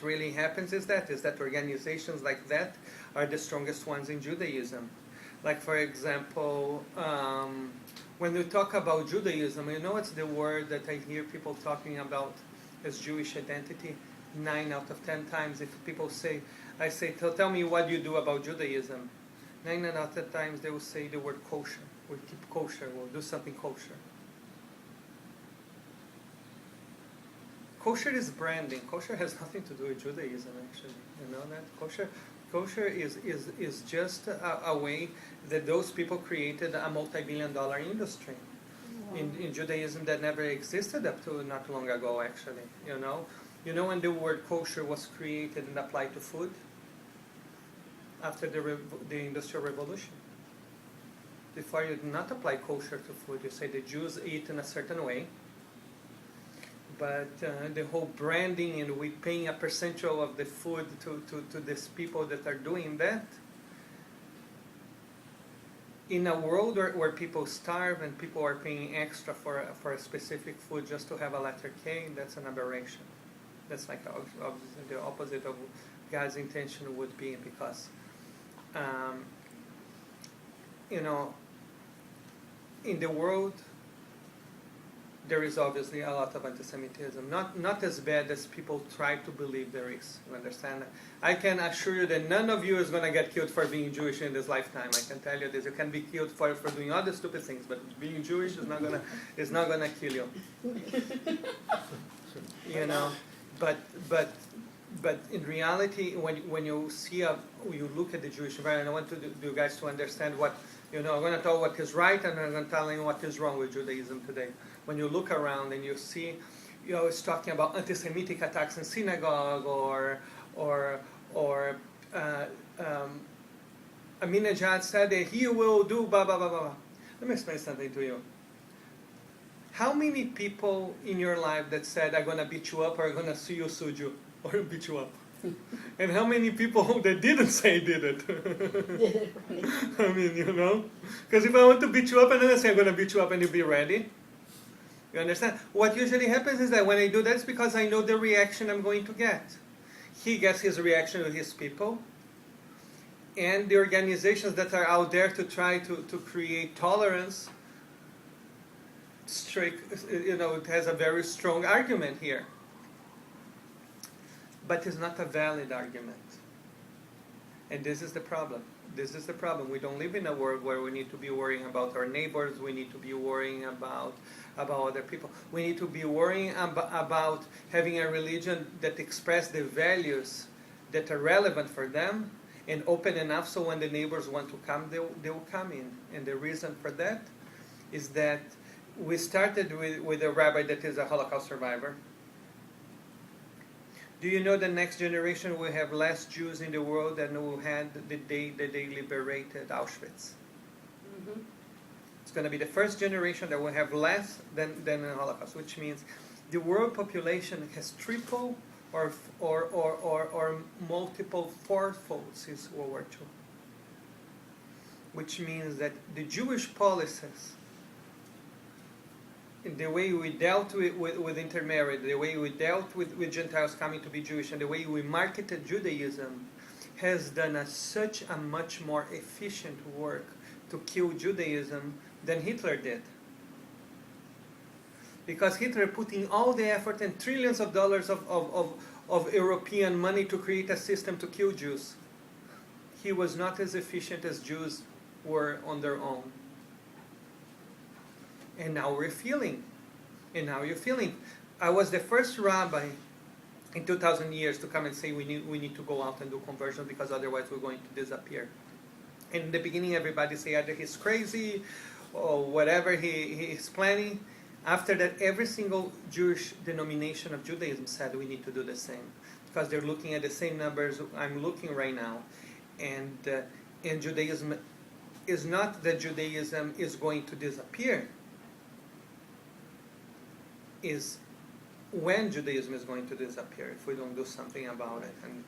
really happens is that organizations like that are the strongest ones in Judaism. Like, for example, when we talk about Judaism, you know, it's the word that I hear people talking about as Jewish identity. 9 out of 10 times, if people say, I say, tell me what you do about Judaism. 9 out of 10 times they will say the word kosher. We'll keep kosher, we'll do something kosher. Kosher is branding. Kosher has nothing to do with Judaism, actually. You know that? Kosher is just a way that those people created a multi-billion-dollar industry. Wow. In Judaism that never existed up to not long ago, actually. You know when the word kosher was created and applied to food? After the Industrial Revolution. Before, you did not apply kosher to food. You say the Jews eat in a certain way. But the whole branding and we paying a percentage of the food to these people that are doing that, in a world where people starve and people are paying extra for a specific food just to have a letter K, that's an aberration. That's like the opposite of God's intention would be, because in the world there is obviously a lot of anti-Semitism. Not as bad as people try to believe there is. You understand? I can assure you that none of you is going to get killed for being Jewish in this lifetime. I can tell you this. You can be killed for doing other stupid things, but being Jewish is not gonna kill you. You know, but in reality, when you you look at the Jewish environment, I want you guys to understand what, I'm going to tell what is right, and I'm going to tell you what is wrong with Judaism today. When you look around and you see, it's talking about anti-Semitic attacks in synagogue, or Aminejad said that he will do blah blah blah blah. Let me explain something to you. How many people in your life that said, I'm going to beat you up, or I'm going to sue you, or beat you up? And how many people that didn't say did it? I mean, because if I want to beat you up and then I say I'm going to beat you up and you'll be ready. You understand? What usually happens is that when I do that, it's because I know the reaction I'm going to get. He gets his reaction with his people. And the organizations that are out there to try to create tolerance, it has a very strong argument here. But it's not a valid argument. And this is the problem. This is the problem. We don't live in a world where we need to be worrying about our neighbors. We need to be worrying about other people. We need to be worrying about having a religion that expresses the values that are relevant for them and open enough so when the neighbors want to come, they will come in. And the reason for that is that we started with a rabbi that is a Holocaust survivor. Do you know the next generation will have less Jews in the world than who had the day that they liberated Auschwitz? Mm-hmm. It's going to be the first generation that will have less than the Holocaust, which means the world population has tripled or multiple fourfold since World War II. Which means that the Jewish policies, the way we dealt with intermarriage, the way we dealt with Gentiles coming to be Jewish, and the way we marketed Judaism has done such a much more efficient work to kill Judaism than Hitler did. Because Hitler put in all the effort and trillions of dollars of European money to create a system to kill Jews. He was not as efficient as Jews were on their own. And now we're feeling. And now you're feeling. I was the first rabbi in 2,000 years to come and say we need to go out and do conversion because otherwise we're going to disappear. And in the beginning everybody say either he's crazy or whatever he is planning. After that, every single Jewish denomination of Judaism said we need to do the same. Because they're looking at the same numbers I'm looking right now. And Judaism is not that Judaism is going to disappear. Is when Judaism is going to disappear if we don't do something about it. And